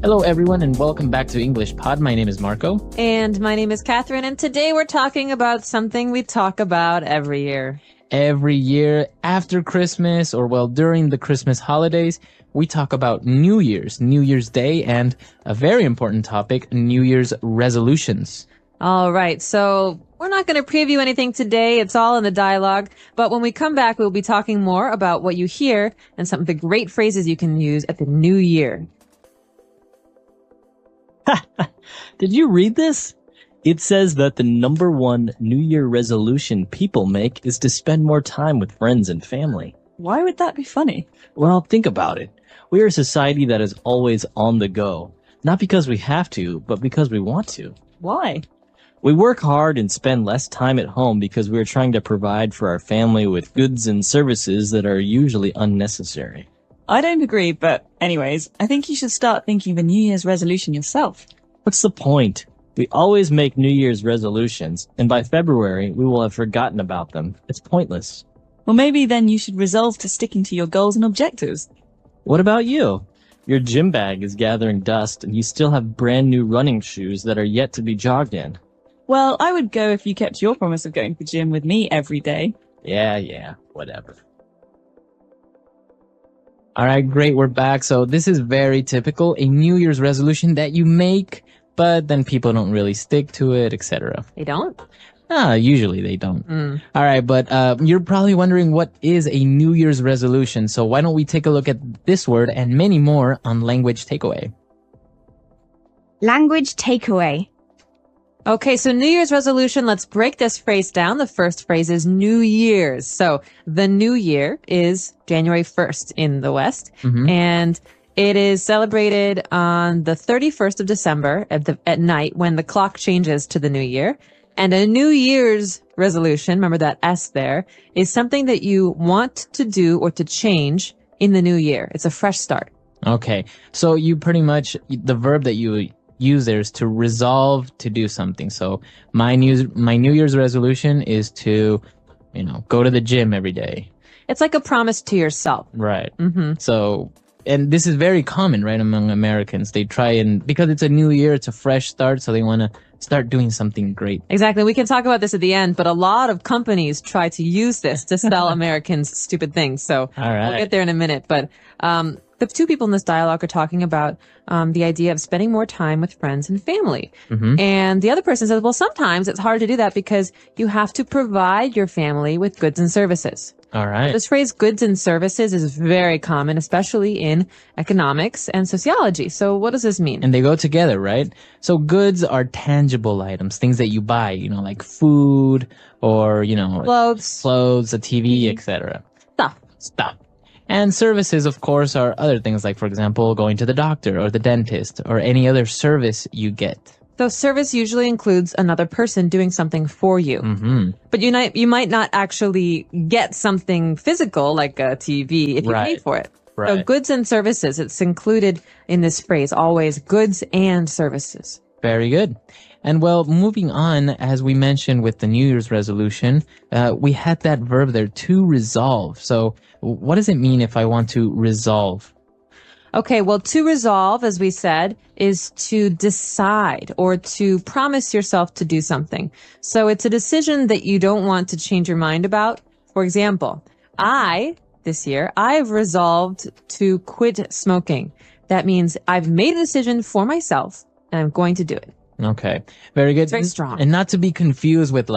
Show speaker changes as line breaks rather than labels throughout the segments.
Hello, everyone, and welcome back to English Pod. My name is Marco.
And my name is Catherine, and today we're talking about something we talk about every year.
Every year after Christmas, or well, during the Christmas holidays, we talk about New Year's Day, and a very important topic, New Year's resolutions.
All right, so we're not going to preview anything today. It's all in the dialogue. But when we come back, we'll be talking more about what you hear and some of the great phrases you can use at the New Year.
Did you read this? It says that the number one New Year resolution people make is to spend more time with friends and family.
Why would that be funny?
Well, think about it. We are a society that is always on the go. Not because we have to, but because we want to.
Why?
We work hard and spend less time at home because we are trying to provide for our family with goods and services that are usually unnecessary.
I don't agree, but anyways, I think you should start thinking of a New Year's resolution yourself.
What's the point? We always make New Year's resolutions, and by February, we will have forgotten about them. It's pointless.
Well, maybe then you should resolve to sticking to your goals and objectives.
What about you? Your gym bag is gathering dust, and you still have brand new running shoes that are yet to be jogged in.
Well, I would go if you kept your promise of going to the gym with me every day.
Yeah, whatever.
All right, great. We're back. So this is very typical, a New Year's resolution that you make, but then people don't really stick to it, etc.
They don't?
Usually they don't. All right, but you're probably wondering what is a New Year's resolution. So why don't we take a look at this word and many more on Language Takeaway.
Language takeaway.
Okay, so New Year's resolution, let's break this phrase down. The first phrase is New Year's. So the New Year is January 1st in the West, and it is celebrated on the 31st of December at night when the clock changes to the New Year. And a New Year's resolution, remember that S there, is something that you want to do or to change in the new year. It's a fresh start.
Okay, so you pretty much, the verb that you use there is to resolve to do something. So my New Year's resolution is to, go to the gym every day.
It's like a promise to yourself.
Right. So, and this is very common, right, among Americans. They try because it's a new year, it's a fresh start, so they want to start doing something great.
Exactly. We can talk about this at the end, but a lot of companies try to use this to sell Americans stupid things. So
all right.
We'll get there in a minute. But the two people in this dialogue are talking about the idea of spending more time with friends and family. And the other person says, well, sometimes it's hard to do that because you have to provide your family with goods and services.
All right.
This phrase goods and services is very common, especially in economics and sociology. So what does this mean?
And they go together, right? So goods are tangible items, things that you buy, like food or, clothes, a TV, etc. Stuff. And services, of course, are other things like, for example, going to the doctor or the dentist or any other service you get.
So service usually includes another person doing something for you. But you might not actually get something physical like a TV if you pay for it.
Right.
So goods and services, it's included in this phrase, always goods and services.
Very good. And well, moving on, as we mentioned with the New Year's resolution, we had that verb there, to resolve. So what does it mean if I want to resolve?
Okay, well, to resolve, as we said, is to decide or to promise yourself to do something. So it's a decision that you don't want to change your mind about. For example, this year, I've resolved to quit smoking. That means I've made a decision for myself and I'm going to do it.
Okay, very good.
It's very strong.
And not to be confused with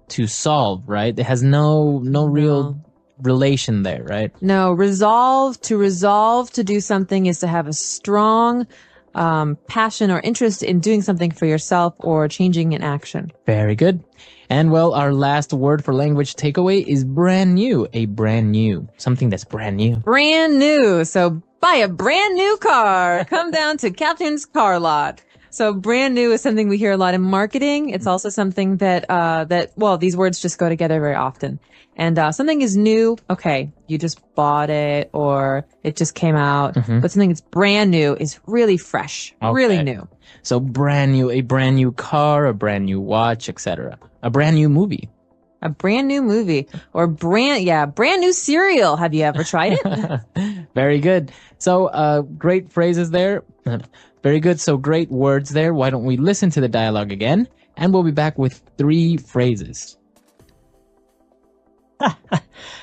to solve, right? It has no real relation there, right?
No, resolve to do something is to have a strong passion or interest in doing something for yourself or changing an action.
Very good. And well, our last word for language takeaway is brand new. Something that's brand new.
Brand new. So buy a brand new car. Come down to Captain's Car Lot. So brand new is something we hear a lot in marketing. It's also something that these words just go together very often. And something is new, okay, you just bought it or it just came out. But something that's brand new is really fresh, really new.
So brand new, a brand new car, a brand new watch, etc. A brand new movie.
a brand new movie, or brand new cereal. Have you ever tried it?
Very good. So, great phrases there. Very good. So great words there. Why don't we listen to the dialogue again? And we'll be back with 3 phrases.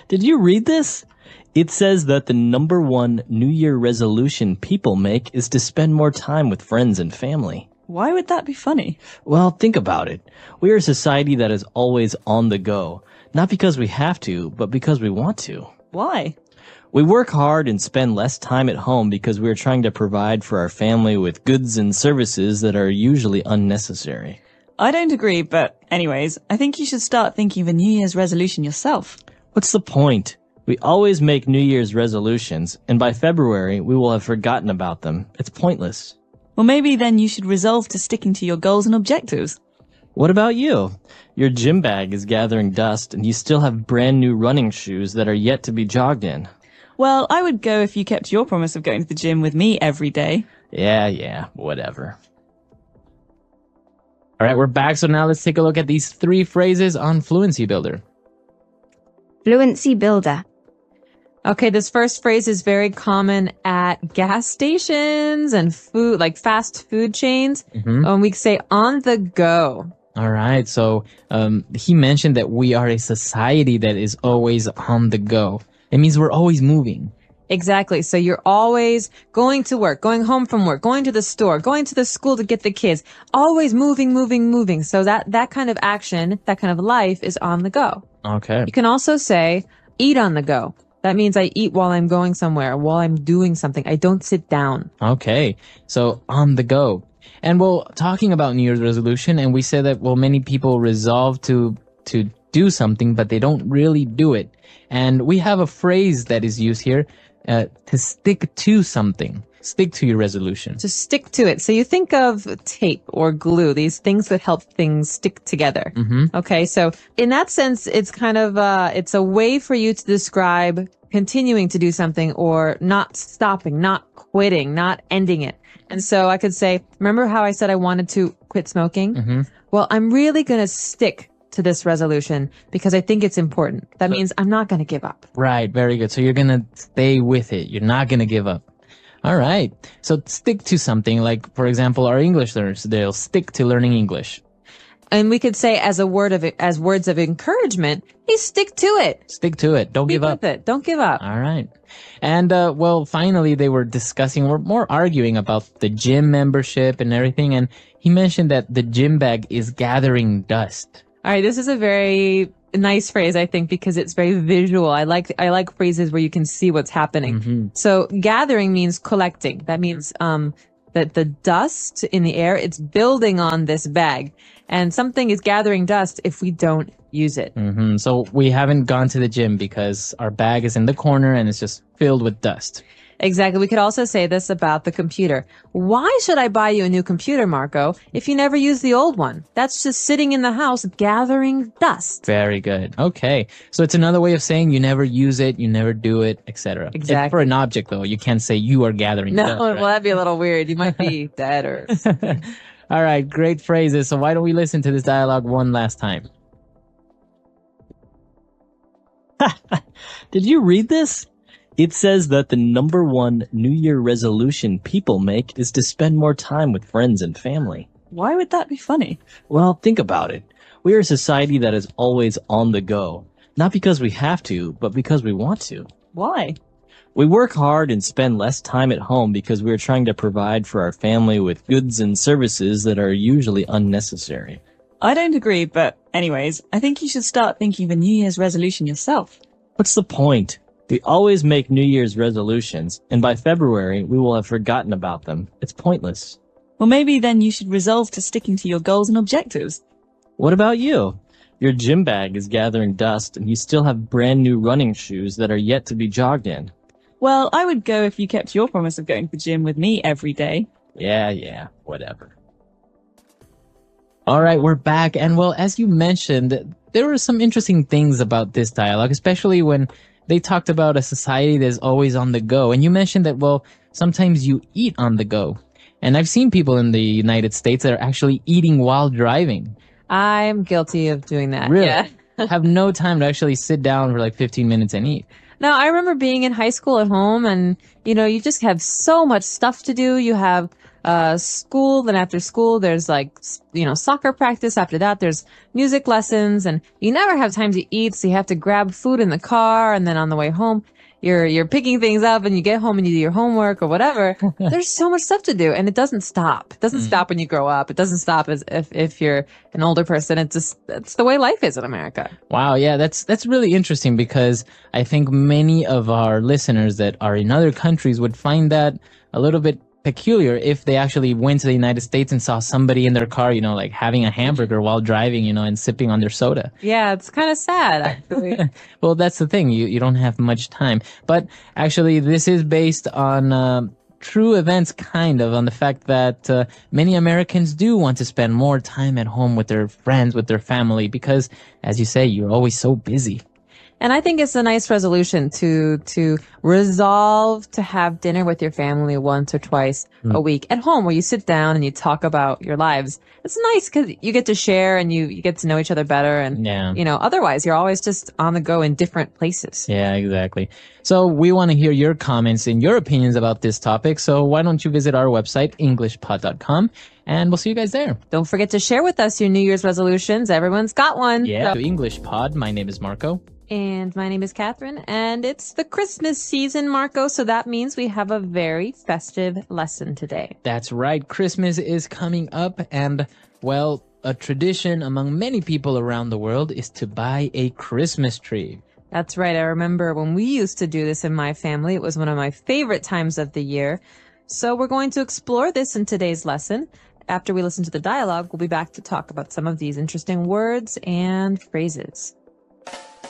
Did you read this? It says that the number 1 New Year resolution people make is to spend more time with friends and family.
Why would that be funny?
Well, think about it. We are a society that is always on the go. Not because we have to, but because we want to.
Why?
We work hard and spend less time at home because we are trying to provide for our family with goods and services that are usually unnecessary.
I don't agree, but anyways, I think you should start thinking of a New Year's resolution yourself.
What's the point? We always make New Year's resolutions, and by February, we will have forgotten about them. It's pointless.
Well, maybe then you should resolve to sticking to your goals and objectives.
What about you? Your gym bag is gathering dust, and you still have brand new running shoes that are yet to be jogged in.
Well, I would go if you kept your promise of going to the gym with me every day.
Yeah, whatever.
All right, we're back. So now let's take a look at these 3 phrases on Fluency Builder.
Fluency Builder.
Okay, this first phrase is very common at gas stations and food, like fast food chains. We say on the go.
All right. So he mentioned that we are a society that is always on the go. It means we're always moving.
Exactly. So you're always going to work, going home from work, going to the store, going to the school to get the kids, always moving. So that kind of action, that kind of life is on the go.
Okay.
You can also say eat on the go. That means I eat while I'm going somewhere, while I'm doing something. I don't sit down.
Okay. So on the go. And talking about New Year's resolution, and we said that, many people resolve to do something, but they don't really do it. And we have a phrase that is used here, to stick to something. Stick to your resolution.
To stick to it. So you think of tape or glue, these things that help things stick together. Okay. So in that sense, it's kind of, it's a way for you to describe continuing to do something or not stopping, not quitting, not ending it. And so I could say, remember how I said I wanted to quit smoking? Well, I'm really going to stick to this resolution because I think it's important. That means I'm not going to give up.
Right. Very good. So you're going to stay with it. You're not going to give up. All right. So stick to something, like, for example, our English learners, they'll stick to learning English.
And we could say as words of encouragement, hey, stick to it.
Stick to it. Don't give up.
With it. Don't give up.
All right. And, finally, they were more arguing about the gym membership and everything. And he mentioned that the gym bag is gathering dust.
All right. This is a very nice phrase, I think, because it's very visual. I like phrases where you can see what's happening. So gathering means collecting. That means, that the dust in the air, it's building on this bag. And something is gathering dust if we don't use it. So we haven't gone to the gym because our bag is in the corner and it's just filled with dust. Exactly. We could also say this about the computer. Why should I buy you a new computer, Marco, if you never use the old one? That's just sitting in the house gathering dust. Very good. Okay. So it's another way of saying you never use it, you never do it, etc. Exactly. For an object, though, you can't say you are gathering dust. No, well, that'd be a little weird. You might be dead or something. All right. Great phrases. So why don't we listen to this dialogue one last time?
Did you read this? It says that the number 1 New Year resolution people make is to spend more time with friends and family.
Why would that be funny?
Well, think about it. We are a society that is always on the go. Not because we have to, but because we want to.
Why?
We work hard and spend less time at home because we are trying to provide for our family with goods and services that are usually unnecessary.
I don't agree, but anyways, I think you should start thinking of a New Year's resolution yourself.
What's the point? We always make New Year's resolutions, and by February, we will have forgotten about them. It's pointless.
Well, maybe then you should resolve to sticking to your goals and objectives.
What about you? Your gym bag is gathering dust, and you still have brand new running shoes that are yet to be jogged in.
Well, I would go if you kept your promise of going to the gym with me every day.
Yeah, whatever.
All right, we're back. And as you mentioned, there were some interesting things about this dialogue, especially when they talked about a society that's always on the go. And you mentioned that, sometimes you eat on the go. And I've seen people in the United States that are actually eating while driving. I'm guilty of doing that. Really? Yeah. have no time to actually sit down for like 15 minutes and eat.
Now, I remember being in high school at home and, you just have so much stuff to do. You have school, then after school, there's like, soccer practice. After that, there's music lessons and you never have time to eat. So you have to grab food in the car. And then on the way home, you're picking things up and you get home and you do your homework or whatever. There's so much stuff to do and it doesn't stop. It doesn't stop when you grow up. It doesn't stop as if you're an older person. It's the way life is in America.
Wow. Yeah. That's really interesting because I think many of our listeners that are in other countries would find that a little bit peculiar if they actually went to the United States and saw somebody in their car, like having a hamburger while driving, and sipping on their soda.
Yeah, it's kind of sad, actually.
Well, that's the thing. You don't have much time. But actually, this is based on true events, kind of, on the fact that many Americans do want to spend more time at home with their friends, with their family, because, as you say, you're always so busy.
And I think it's a nice resolution to resolve to have dinner with your family once or twice a week at home where you sit down and you talk about your lives. It's nice because you get to share and you get to know each other better. And, otherwise you're always just on the go in different places.
Yeah, exactly. So we want to hear your comments and your opinions about this topic. So why don't you visit our website, englishpod.com, and we'll see you guys there.
Don't forget to share with us your New Year's resolutions. Everyone's got one.
Yeah. So, English Pod. My name is Marco.
And my name is Catherine, and it's the Christmas season, Marco, so that means we have a very festive lesson today.
That's right. Christmas is coming up, and, well, a tradition among many people around the world is to buy a Christmas tree.
That's right. I remember when we used to do this in my family. It was one of my favorite times of the year. So we're going to explore this in today's lesson. After we listen to the dialogue, we'll be back to talk about some of these interesting words and phrases.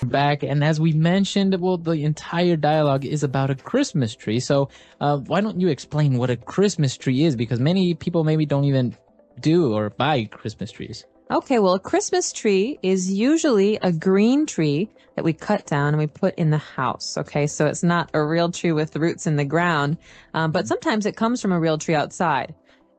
Back, and as we mentioned, well, the entire dialogue is about a Christmas tree. So why don't you explain what a Christmas tree is? Because many people maybe don't even do or buy Christmas trees.
Okay, well, a Christmas tree is usually a green tree that we cut down and we put in the house. Okay, so it's not a real tree with roots in the ground, but sometimes it comes from a real tree outside.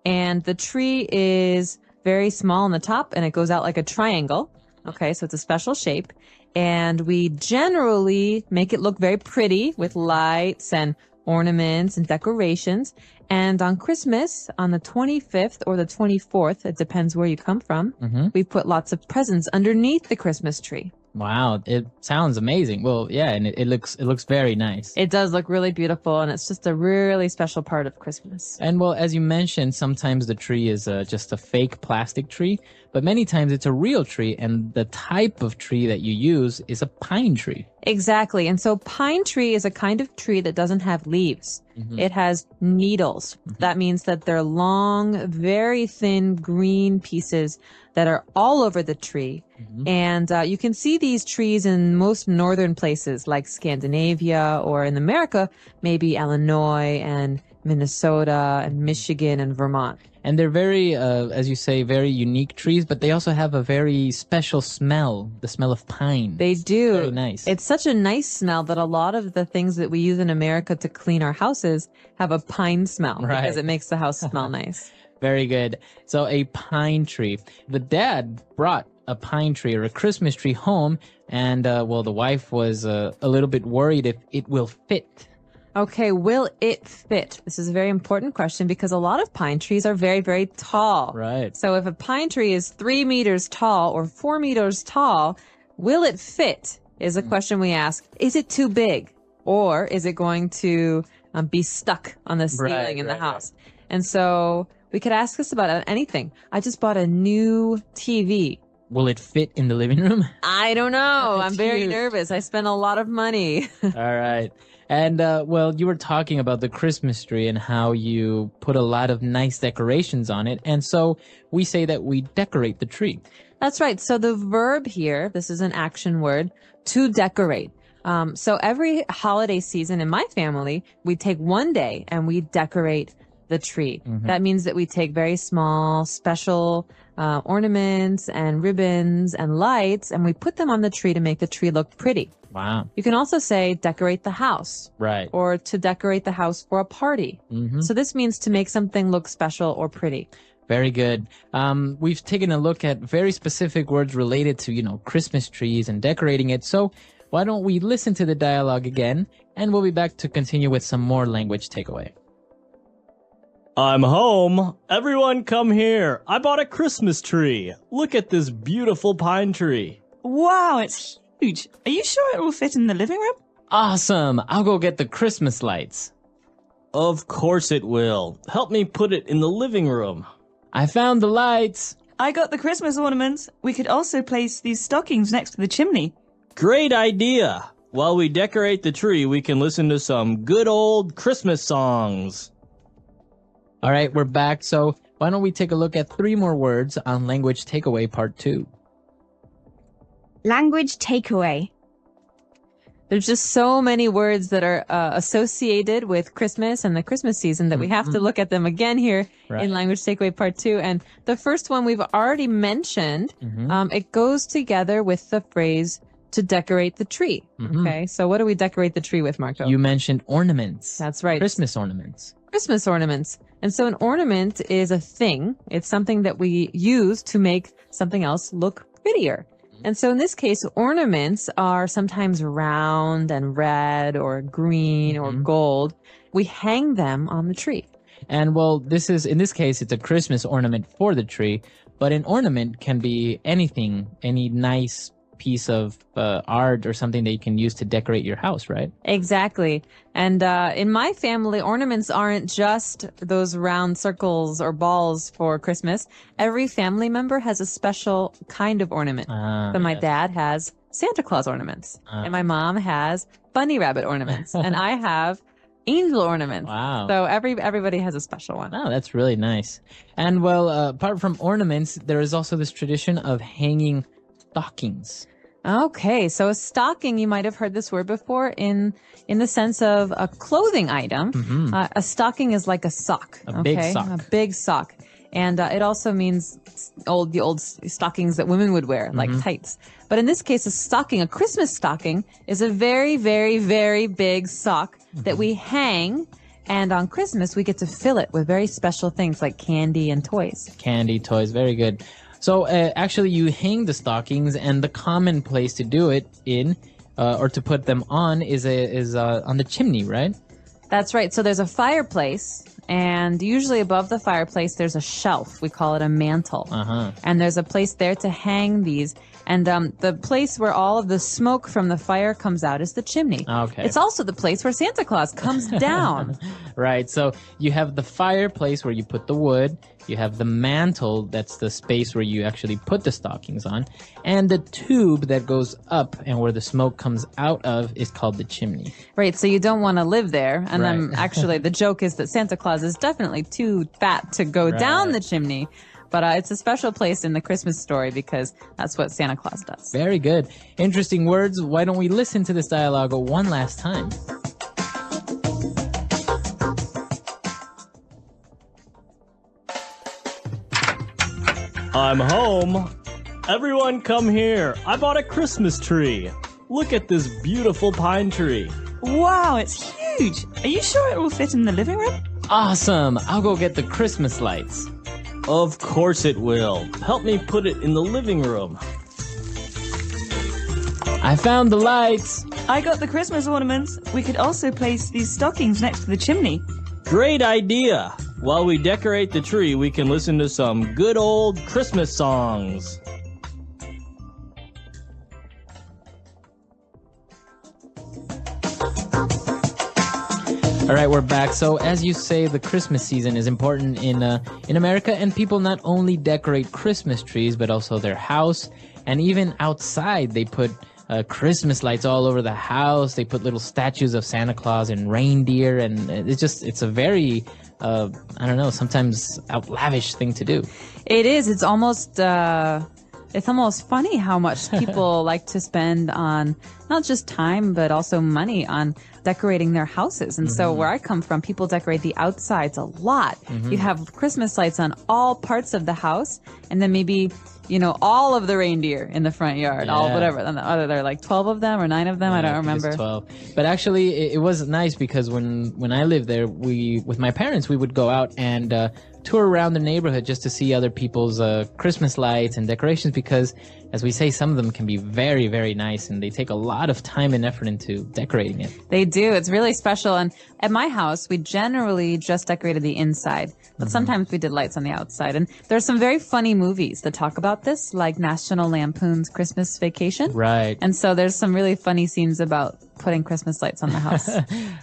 And the tree is very small on the top and it goes out like a triangle. Okay, so it's a special shape. And we generally make it look very pretty with lights and ornaments and decorations. And on Christmas, on the 25th or the 24th, it depends where you come from, we put lots of presents underneath the Christmas tree.
Wow, it sounds amazing. Well, yeah, and it looks very nice.
It does look really beautiful, and it's just a really special part of Christmas.
And well, as you mentioned, sometimes the tree is just a fake plastic tree, but many times it's a real tree, and the type of tree that you use is a pine tree.
Exactly. And so pine tree is a kind of tree that doesn't have leaves. It has needles. That means that they're long, very thin green pieces that are all over the tree. And you can see these trees in most northern places like Scandinavia, or in America, maybe Illinois and Minnesota and Michigan and Vermont.
And they're very, as you say, very unique trees, but they also have a very special smell, the smell of pine.
They do.
Very nice.
It's such a nice smell that a lot of the things that we use in America to clean our houses have a pine smell,
right,
because it makes the house smell nice.
Very good. So a pine tree. The dad brought a pine tree or a Christmas tree home, and, well, the wife was a little bit worried if it will fit.
Okay, will it fit? This is a very important question because a lot of pine trees are very, very tall.
Right.
So if a pine tree is 3 meters tall or 4 meters tall, will it fit is a question we ask. Is it too big? Or is it going to be stuck on the ceiling in the house? And so we could ask this about anything. I just bought a new TV.
Will it fit in the living room?
I don't know. I'm very
huge.
nervous. I spent a lot of money.
All right. And, well, you were talking about the Christmas tree and how you put a lot of nice decorations on it. And so we say that we decorate the tree.
That's right. So the verb here, this is an action word, to decorate. So every holiday season in my family, we take one day and we decorate the tree. That means that we take very small, special ornaments and ribbons and lights, and we put them on the tree to make the tree look pretty.
Wow.
You can also say decorate the house.
Right.
Or to decorate the house for a party. So this means to make something look special or pretty.
Very good. We've taken a look at very specific words related to, Christmas trees and decorating it. So why don't we listen to the dialogue again, and we'll be back to continue with some more language takeaway.
I'm home. Everyone come here. I bought a Christmas tree. Look at this beautiful pine tree.
Wow, it's huge. Are you sure it will fit in the living room?
Awesome. I'll go get the Christmas lights.
Of course it will. Help me put it in the living room.
I found the lights.
I got the Christmas ornaments. We could also place these stockings next to the chimney.
Great idea. While we decorate the tree, we can listen to some good old Christmas songs.
All right, we're back. So why don't we take a look at 3 more words on Language Takeaway Part 2.
Language takeaway.
There's just so many words that are associated with Christmas and the Christmas season that we have to look at them again here in Language Takeaway Part 2. And the first one we've already mentioned. It goes together with the phrase to decorate the tree. Okay, so what do we decorate the tree with, Marco?
You mentioned ornaments.
That's right.
Christmas ornaments.
Christmas ornaments. And so an ornament is a thing. It's something that we use to make something else look prettier. And so in this case, ornaments are sometimes round and red or green or gold. We hang them on the tree.
And well, in this case, it's a Christmas ornament for the tree, but an ornament can be anything, any nice piece of art or something that you can use to decorate your house, right?
Exactly. And in my family, ornaments aren't just those round circles or balls for Christmas. Every family member has a special kind of ornament. So my dad has Santa Claus ornaments, and my mom has bunny rabbit ornaments, and I have angel ornaments.
Wow.
So everybody has a special one.
Oh, that's really nice. And well, apart from ornaments, there is also this tradition of hanging stockings.
Okay, so a stocking, you might have heard this word before in the sense of a clothing item. A stocking is like a sock.
A big sock.
A big sock. And it also means the old stockings that women would wear, like tights. But in this case, a Christmas stocking, is a very, very, very big sock that we hang. And on Christmas, we get to fill it with very special things like candy and toys.
Candy, toys, very good. So actually, you hang the stockings, and the common place to do it in, or to put them on, is on the chimney, right?
That's right. So there's a fireplace, and usually above the fireplace, there's a shelf. We call it a mantle. And there's a place there to hang these. And the place where all of the smoke from the fire comes out is the chimney.
Okay.
It's also the place where Santa Claus comes down.
Right. So you have the fireplace where you put the wood. You have the mantle, that's the space where you actually put the stockings on. And the tube that goes up and where the smoke comes out of is called the chimney.
Right, so you don't want to live there. And then actually the joke is that Santa Claus is definitely too fat to go down the chimney. But it's a special place in the Christmas story because that's what Santa Claus does.
Very good. Interesting words. Why don't we listen to this dialogue one last time?
I'm home. Everyone come here. I bought a Christmas tree. Look at this beautiful pine tree.
Wow, it's huge. Are you sure it will fit in the living room?
Awesome. I'll go get the Christmas lights.
Of course it will. Help me put it in the living room.
I found the lights.
I got the Christmas ornaments. We could also place these stockings next to the chimney.
Great idea. While we decorate the tree, we can listen to some good old Christmas songs.
All right, we're back. So as you say, the Christmas season is important in America, and people not only decorate Christmas trees, but also their house, and even outside they put Christmas lights all over the house. They put little statues of Santa Claus and reindeer, and it's a very, sometimes lavish thing to do.
It is. It's almost funny how much people like to spend on not just time, but also money on decorating their houses. And so where I come from, people decorate the outsides a lot. You have Christmas lights on all parts of the house, and then maybe, all of the reindeer in the front yard, all whatever. And are there like 12 of them or 9 of them? I don't remember.
It's 12. But actually, it was nice because when I lived there, with my parents, we would go out and tour around the neighborhood just to see other people's Christmas lights and decorations, because, as we say, some of them can be very, very nice, and they take a lot of time and effort into decorating it.
They do. It's really special. And at my house, we generally just decorated the inside, but sometimes we did lights on the outside. And there's some very funny movies that talk about this, like National Lampoon's Christmas Vacation.
Right.
And so there's some really funny scenes about putting Christmas lights on the house.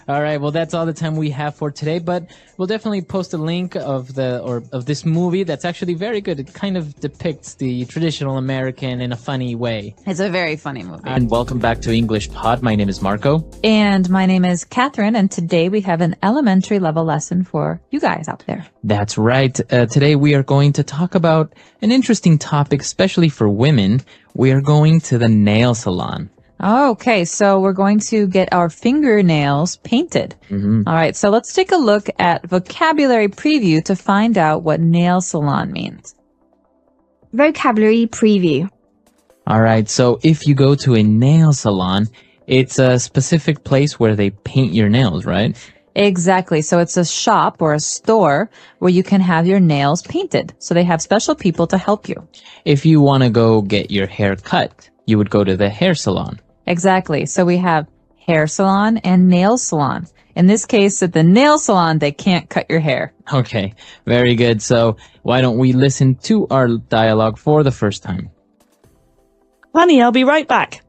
All right. Well, that's all the time we have for today, but we'll definitely post a link of this movie that's actually very good. It kind of depicts the traditional American in a funny way.
It's a very funny movie.
And welcome back to English Pod. My name is Marco.
And my name is Catherine, and today we have an elementary level lesson for you guys out there.
That's right. Today we are going to talk about an interesting topic, especially for women. We are going to the nail salon.
Okay, so we're going to get our fingernails painted. All right, so let's take a look at vocabulary preview to find out what nail salon means.
Vocabulary preview.
All right, so if you go to a nail salon, it's a specific place where they paint your nails, right?
Exactly. So it's a shop or a store where you can have your nails painted. So they have special people to help you.
If you want to go get your hair cut, you would go to the hair salon.
Exactly. So we have hair salon and nail salon. In this case, at the nail salon, they can't cut your hair.
Okay, very good. So why don't we listen to our dialogue for the first time?
Honey, I'll be right back.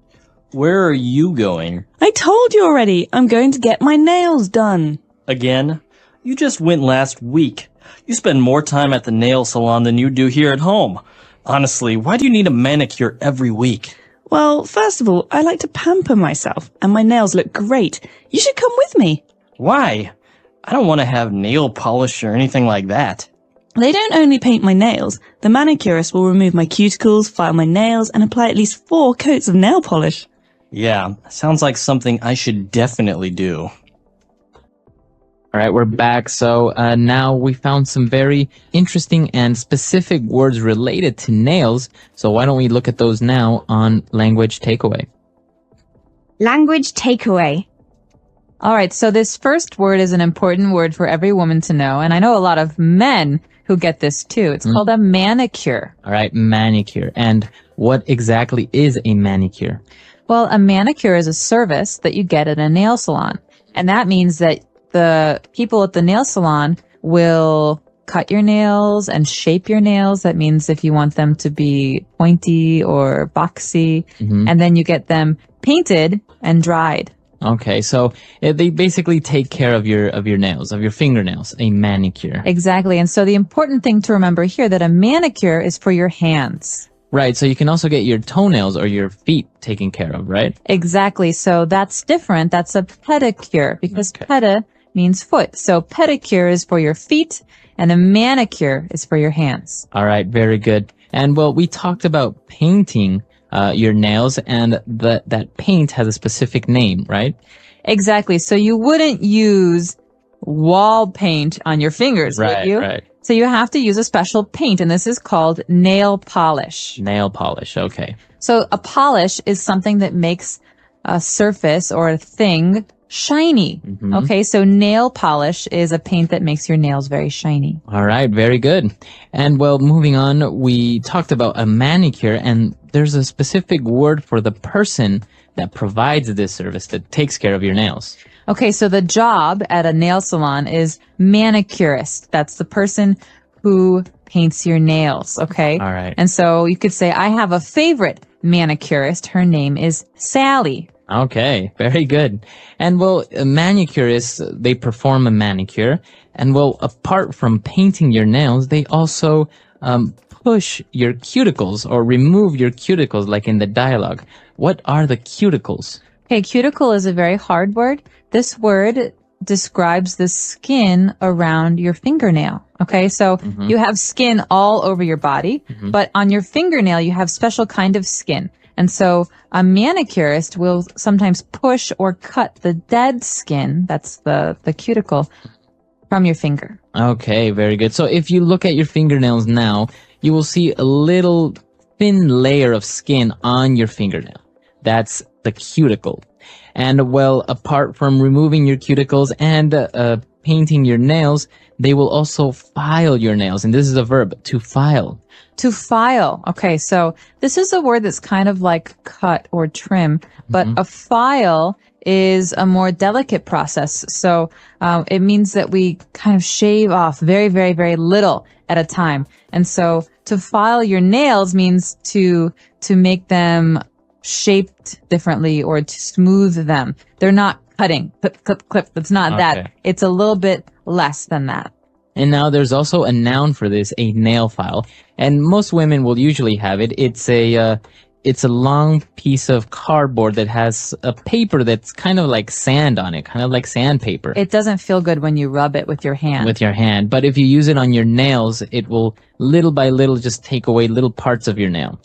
Where are you going?
I told you already. I'm going to get my nails done.
Again? You just went last week. You spend more time at the nail salon than you do here at home. Honestly, why do you need a manicure every week?
Well, first of all, I like to pamper myself, and my nails look great. You should come with me.
Why? I don't want to have nail polish or anything like that.
They don't only paint my nails. The manicurist will remove my cuticles, file my nails, and apply at least 4 coats of nail polish.
Yeah, sounds like something I should definitely do.
All right, we're back. So now we found some very interesting and specific words related to nails. So why don't we look at those now on Language Takeaway?
Language takeaway.
All right. So this first word is an important word for every woman to know. And I know a lot of men who get this too. It's called a manicure.
All right, manicure. And what exactly is a manicure?
Well, a manicure is a service that you get at a nail salon. And that means that the people at the nail salon will cut your nails and shape your nails. That means if you want them to be pointy or boxy, and then you get them painted and dried.
Okay, so they basically take care of your nails, of your fingernails, a manicure.
Exactly. And so the important thing to remember here that a manicure is for your hands.
Right, so you can also get your toenails or your feet taken care of, right?
Exactly. So that's different. That's a pedicure because pedi means foot. So pedicure is for your feet and a manicure is for your hands.
All right, very good. And well, we talked about painting your nails, and that paint has a specific name, right?
Exactly. So you wouldn't use wall paint on your fingers, would you?
Right.
So you have to use a special paint, and this is called nail polish.
Nail polish, okay.
So a polish is something that makes a surface or a thing shiny. Okay, so nail polish is a paint that makes your nails very shiny.
All right, very good. And well, moving on, we talked about a manicure, and there's a specific word for the person that provides this service, that takes care of your nails.
Okay, so the job at a nail salon is manicurist. That's the person who paints your nails, okay?
All right.
And so you could say, I have a favorite manicurist. Her name is Sally.
Okay, very good. And well, manicurists, they perform a manicure. And well, apart from painting your nails, they also push your cuticles or remove your cuticles, like in the dialogue. What are the cuticles?
Okay, cuticle is a very hard word. This word describes the skin around your fingernail. Okay, so you have skin all over your body, but on your fingernail, you have special kind of skin. And so a manicurist will sometimes push or cut the dead skin, that's the cuticle, from your finger.
Okay, very good. So if you look at your fingernails now, you will see a little thin layer of skin on your fingernail. That's the cuticle. And well, apart from removing your cuticles and painting your nails, they will also file your nails. And this is a verb, to file.
To file. Okay, so this is a word that's kind of like cut or trim, but a file is a more delicate process. So it means that we kind of shave off very, very, very little at a time. And so to file your nails means to make them shaped differently or to smooth them. They're not cutting, clip, clip, clip. It's not that. It's a little bit less than that.
And now there's also a noun for this, a nail file. And most women will usually have it. It's a long piece of cardboard that has a paper that's kind of like sand on it, kind of like sandpaper.
It doesn't feel good when you rub it with your hand.
With your hand. But if you use it on your nails, it will little by little just take away little parts of your nail.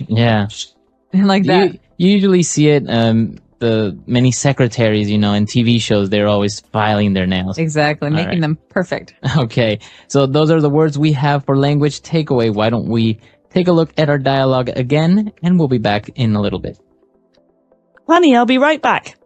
Yeah.
Like that.
You usually see it, the many secretaries, in TV shows, they're always filing their nails.
Exactly, making them perfect.
Okay, so those are the words we have for language takeaway. Why don't we take a look at our dialogue again, and we'll be back in a little bit.
Honey, I'll be right back.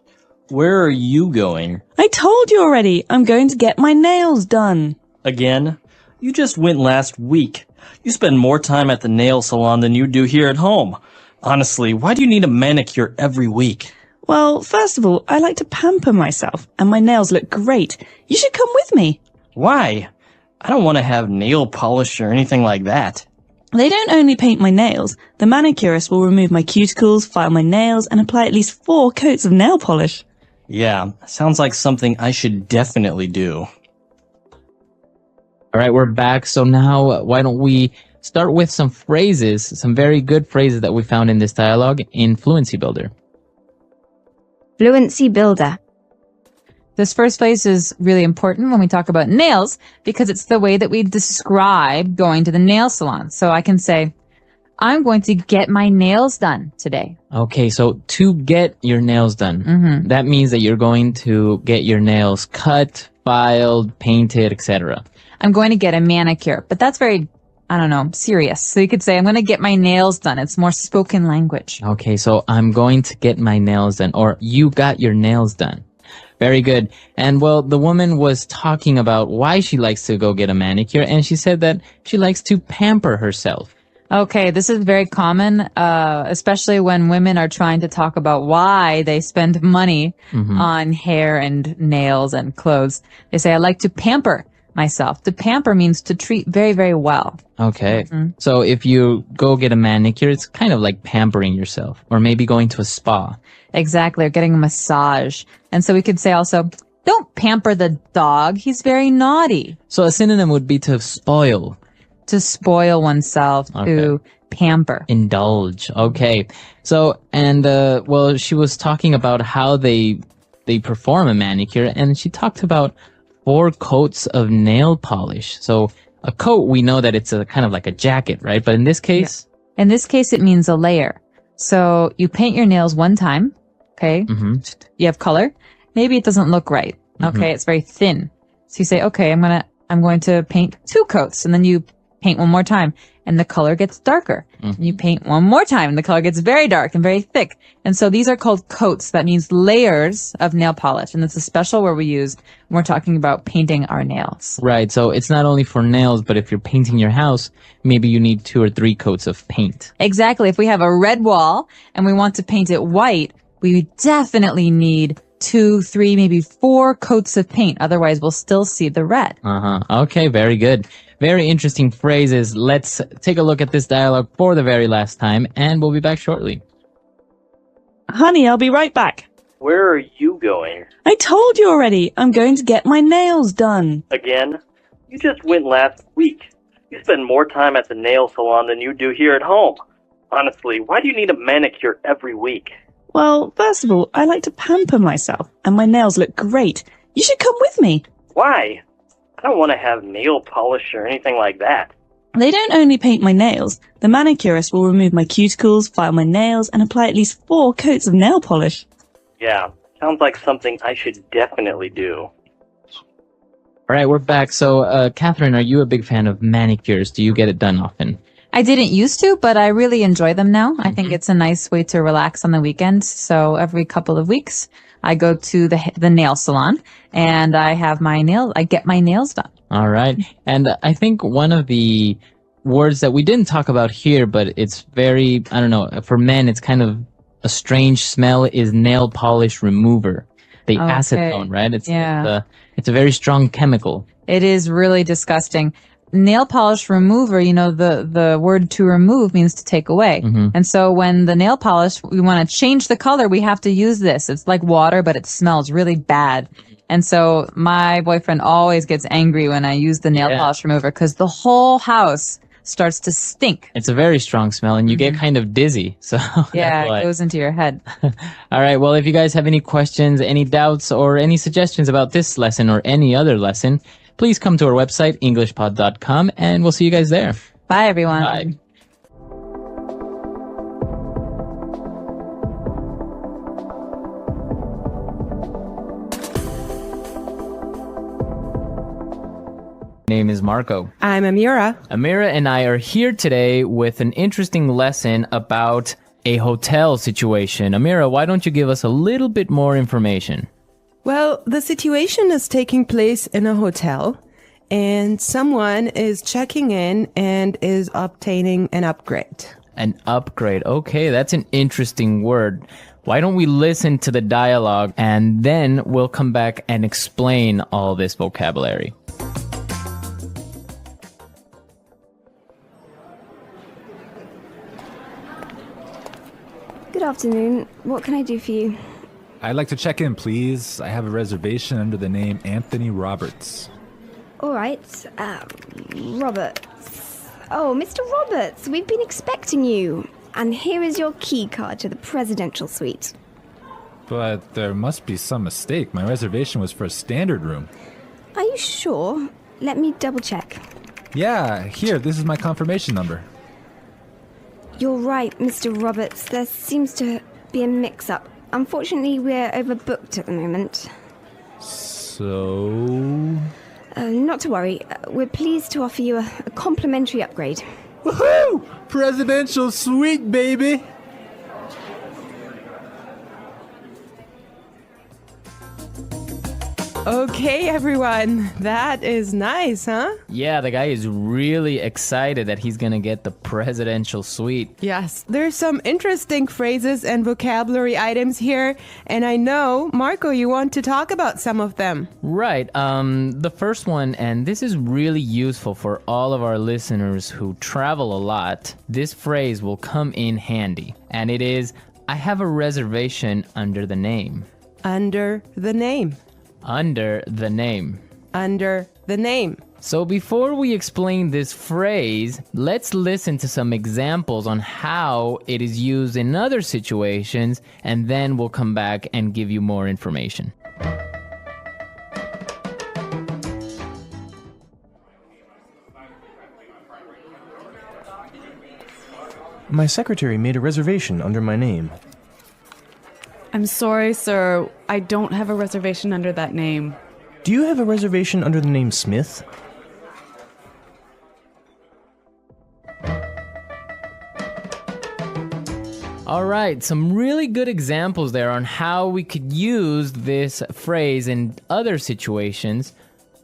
Where are you going?
I told you already. I'm going to get my nails done.
Again? You just went last week. You spend more time at the nail salon than you do here at home. Honestly, why do you need a manicure every week?
Well, first of all, I like to pamper myself, and my nails look great. You should come with me.
Why? I don't want to have nail polish or anything like that.
They don't only paint my nails. The manicurist will remove my cuticles, file my nails, and apply at least 4 coats of nail polish.
Yeah, sounds like something I should definitely do.
All right, we're back. So now why don't we start with some phrases, some very good phrases that we found in this dialogue in Fluency Builder.
Fluency Builder.
This first phrase is really important when we talk about nails because it's the way that we describe going to the nail salon. So I can say, I'm going to get my nails done today.
Okay, so to get your nails done, that means that you're going to get your nails cut, filed, painted, etc.
I'm going to get a manicure, but that's very, serious. So you could say, I'm going to get my nails done. It's more spoken language.
Okay, so I'm going to get my nails done, or you got your nails done. Very good. And well, the woman was talking about why she likes to go get a manicure, and she said that she likes to pamper herself.
Okay, this is very common, especially when women are trying to talk about why they spend money on hair and nails and clothes. They say, I like to pamper myself. To pamper means to treat very, very well.
Okay. So if you go get a manicure, it's kind of like pampering yourself, or maybe going to a spa.
Exactly, or getting a massage. And so we could say also, don't pamper the dog. He's very naughty.
So a synonym would be to spoil.
To spoil oneself, to pamper.
Indulge. Okay. So, and, well, she was talking about how they perform a manicure, and she talked about 4 coats of nail polish. So a coat, we know that it's a kind of like a jacket, right? But in this case?
Yeah. In this case, it means a layer. So you paint your nails one time, okay? You have color. Maybe it doesn't look right. Okay, it's very thin. So you say, okay, I'm going to paint 2 coats, and then you paint one more time, and the color gets darker. And you paint one more time, and the color gets very dark and very thick. And so these are called coats. That means layers of nail polish. And it's a special word we use when we're talking about painting our nails.
Right. So it's not only for nails, but if you're painting your house, maybe you need 2 or 3 coats of paint.
Exactly. If we have a red wall and we want to paint it white, we definitely need 2, 3, maybe 4 coats of paint. Otherwise, we'll still see the red.
Okay, very good. Very interesting phrases. Let's take a look at this dialogue for the very last time, and we'll be back shortly.
Honey, I'll be right back.
Where are you going?
I told you already. I'm going to get my nails done.
Again? You just went last week. You spend more time at the nail salon than you do here at home. Honestly, why do you need a manicure every week?
Well, first of all, I like to pamper myself, and my nails look great. You should come with me.
Why? I don't want to have nail polish or anything like that.
They don't only paint my nails. The manicurist will remove my cuticles, file my nails, and apply at least 4 coats of nail polish.
Yeah, sounds like something I should definitely do.
All right, we're back. So, Catherine, are you a big fan of manicures? Do you get it done often?
I didn't used to, but I really enjoy them now. I think it's a nice way to relax on the weekends. So every couple of weeks, I go to the nail salon and I get my nails done.
All right. And I think one of the words that we didn't talk about here, but it's very, I don't know, for men, it's kind of a strange smell, is nail polish remover. The acetone, right? It's a very strong chemical.
It is really disgusting. Nail polish remover, the word to remove means to take away. And so when the nail polish, we want to change the color, we have to use this. It's like water, but it smells really bad. And so my boyfriend always gets angry when I use the nail polish remover because the whole house starts to stink.
It's a very strong smell and you get kind of dizzy. So
yeah, it goes into your head.
All right. Well, if you guys have any questions, any doubts, or any suggestions about this lesson or any other lesson, please come to our website, englishpod.com, and we'll see you guys there.
Bye, everyone.
Bye. My name is Marco.
I'm Amira.
Amira and I are here today with an interesting lesson about a hotel situation. Amira, why don't you give us a little bit more information?
Well, the situation is taking place in a hotel, and someone is checking in and is obtaining an upgrade.
An upgrade. Okay, that's an interesting word. Why don't we listen to the dialogue and then we'll come back and explain all this vocabulary.
Good afternoon. What can I do for you?
I'd like to check in, please. I have a reservation under the name Anthony Roberts.
All right. Roberts. Oh, Mr. Roberts, we've been expecting you. And here is your key card to the presidential suite.
But there must be some mistake. My reservation was for a standard room.
Are you sure? Let me double check.
Yeah, here, this is my confirmation number.
You're right, Mr. Roberts. There seems to be a mix-up. Unfortunately, we're overbooked at the moment.
So...
Not to worry. We're pleased to offer you a complimentary upgrade.
Woohoo! Presidential suite, baby!
Okay, everyone. That is nice, huh?
Yeah, the guy is really excited that he's gonna get the presidential suite.
Yes, there's some interesting phrases and vocabulary items here, and I know, Marco, you want to talk about some of them.
Right. The first one, and this is really useful for all of our listeners who travel a lot. This phrase will come in handy, and it is, I have a reservation under the name.
Under the name.
Under the name.
Under the name.
So before we explain this phrase, let's listen to some examples on how it is used in other situations, and then we'll come back and give you more information.
My secretary made a reservation under my name.
I'm sorry, sir. I don't have a reservation under that name.
Do you have a reservation under the name Smith?
All right, some really good examples there on how we could use this phrase in other situations,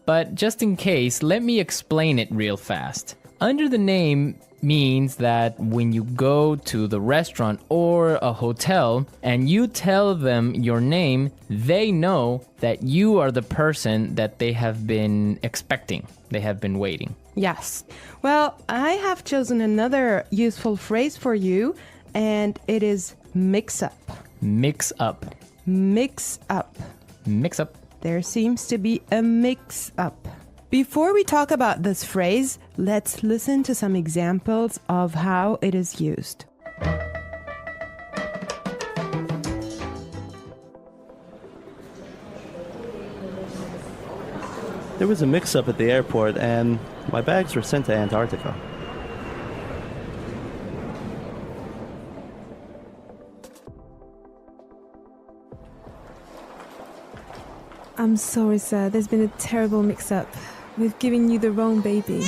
but just in case, let me explain it real fast. Under the name means that when you go to the restaurant or a hotel and you tell them your name, they know that you are the person that they have been expecting. They have been waiting.
Yes. Well, I have chosen another useful phrase for you, and it is mix up.
Mix up.
Mix up.
Mix up.
There seems to be a mix up. Before we talk about this phrase, let's listen to some examples of how it is used.
There was a mix-up at the airport and my bags were sent to Antarctica.
I'm sorry, sir. There's been a terrible mix-up. We've given you the wrong baby.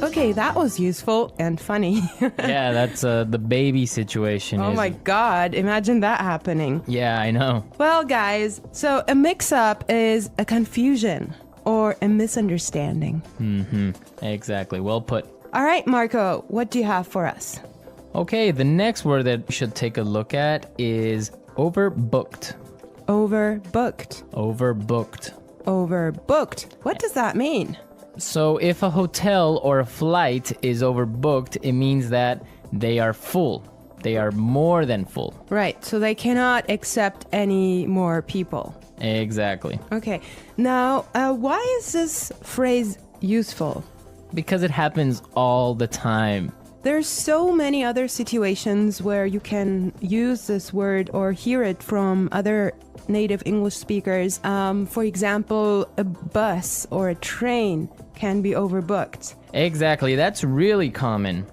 Okay, that was useful and funny.
Yeah, that's the baby situation.
Oh my God, imagine that happening.
Yeah, I know.
Well, guys, so a mix-up is a confusion or a misunderstanding.
Exactly. Well put.
All right, Marco, what do you have for us?
Okay, the next word that we should take a look at is overbooked.
Overbooked.
Overbooked.
Overbooked. What does that mean?
So if a hotel or a flight is overbooked, it means that they are full. They are more than full.
Right, so they cannot accept any more people.
Exactly.
Okay, now why is this phrase useful?
Because it happens all the time.
There's so many other situations where you can use this word or hear it from other native English speakers. For example, a bus or a train can be overbooked.
Exactly, that's really common.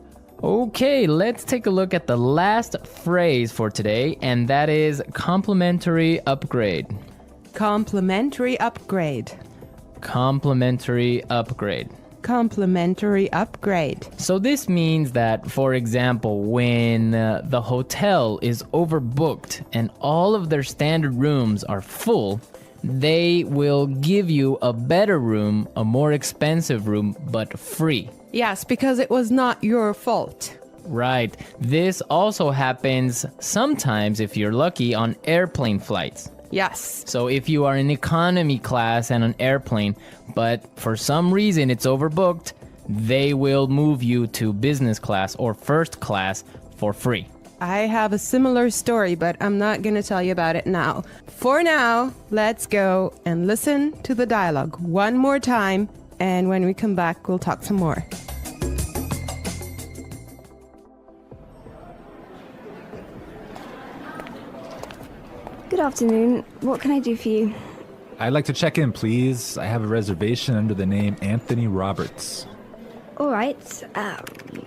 Okay, let's take a look at the last phrase for today, and that is complimentary upgrade.
Complimentary upgrade.
Complimentary upgrade.
Complimentary upgrade.
So this means that, for example, when the hotel is overbooked and all of their standard rooms are full, they will give you a better room, a more expensive room, but free.
Yes, because it was not your fault.
Right. This also happens sometimes, if you're lucky, on airplane flights.
Yes.
So if you are in economy class and an airplane, but for some reason it's overbooked, they will move you to business class or first class for free.
I have a similar story, but I'm not going to tell you about it now. For now, let's go and listen to the dialogue one more time, and when we come back, we'll talk some more.
Good afternoon. What can I do for you?
I'd like to check in, please. I have a reservation under the name Anthony Roberts.
All right.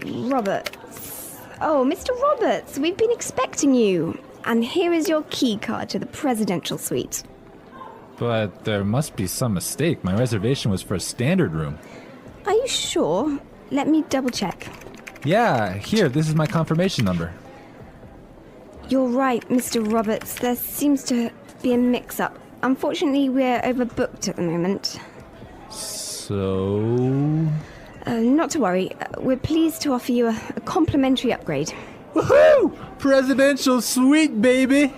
Roberts. Oh, Mr. Roberts, we've been expecting you. And here is your key card to the presidential suite.
But there must be some mistake. My reservation was for a standard room.
Are you sure? Let me double check.
Yeah, here, this is my confirmation number.
You're right, Mr. Roberts. There seems to be a mix-up. Unfortunately, we're overbooked at the moment.
So?
Not to worry. We're pleased to offer you a complimentary upgrade.
Woohoo! Presidential suite, baby!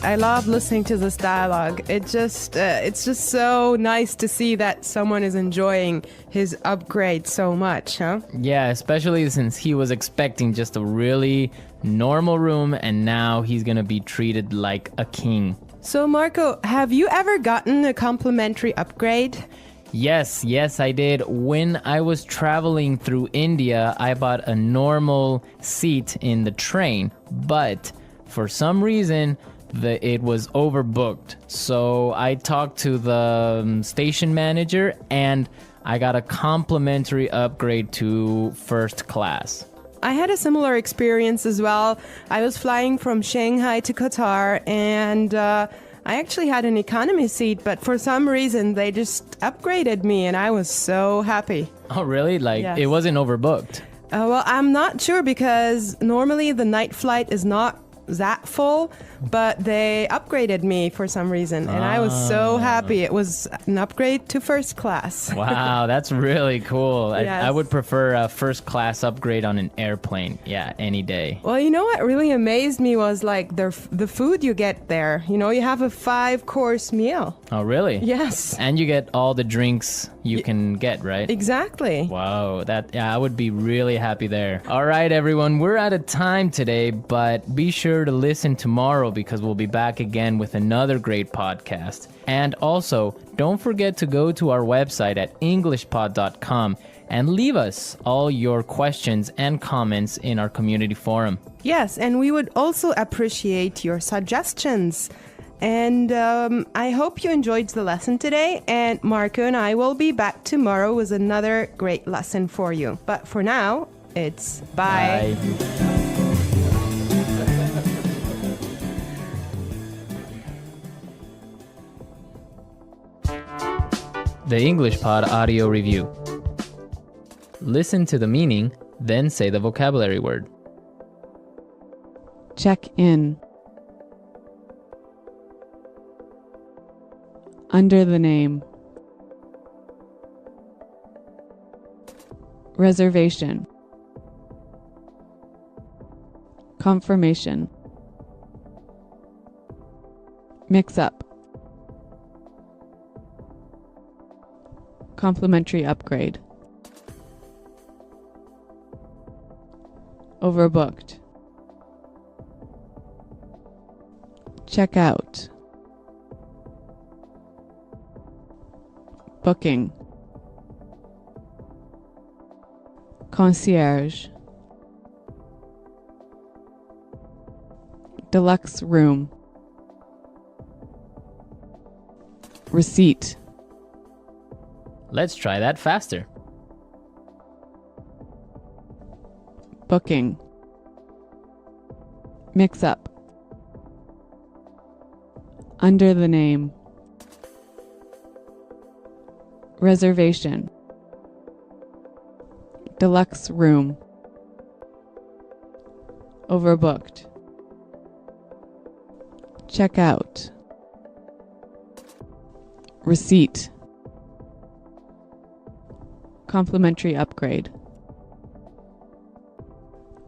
I love listening to this dialogue. It's just so nice to see that someone is enjoying his upgrade so much, huh?
Yeah, especially since he was expecting just a really normal room and now he's gonna be treated like a king.
So Marco, have you ever gotten a complimentary upgrade?
Yes, I did. When I was traveling through India, I bought a normal seat in the train, but for some reason, it was overbooked. So I talked to the station manager and I got a complimentary upgrade to first class.
I had a similar experience as well. I was flying from Shanghai to Qatar and I actually had an economy seat, but for some reason they just upgraded me and I was so happy.
Oh, really? Like,
yes.
It wasn't overbooked?
Well, I'm not sure because normally the night flight is not that full, but they upgraded me for some reason and I was so happy. It was an upgrade to first class.
Wow, that's really cool.
Yes.
I would prefer a first class upgrade on an airplane. Yeah, any day.
Well, you know what really amazed me was like the food you get there. You know, you have a 5-course meal.
Oh, really?
Yes.
And you get all the drinks you can get, right?
Exactly.
Wow, I would be really happy there. All right, everyone, we're out of time today, but be sure to listen tomorrow because we'll be back again with another great podcast. And also, don't forget to go to our website at englishpod.com and leave us all your questions and comments in our community forum.
Yes, and we would also appreciate your suggestions. And I hope you enjoyed the lesson today. And Marco and I will be back tomorrow with another great lesson for you. But for now, it's bye.
The English Pod Audio Review. Listen to the meaning, then say the vocabulary word.
Check in. Under the name. Reservation. Confirmation. Mix up. Complimentary upgrade. Overbooked. Check out. Booking. Concierge. Deluxe room. Receipt.
Let's try that faster.
Booking. Mix up. Under the name. Reservation. Deluxe room. Overbooked. Check out. Receipt. Complimentary upgrade.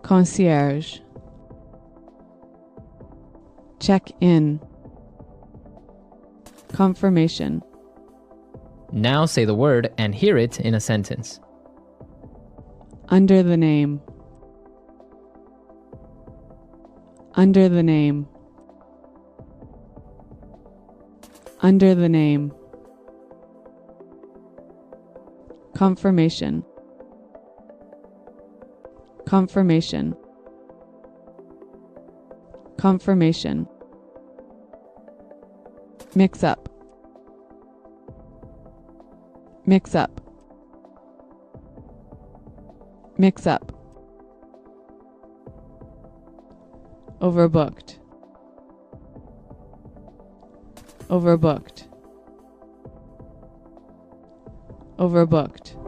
Concierge. Check in. Confirmation.
Now say the word and hear it in a sentence.
Under the name. Under the name. Under the name. Confirmation. Confirmation. Confirmation. Mix up. Mix up. Mix up. Overbooked. Overbooked. Overbooked.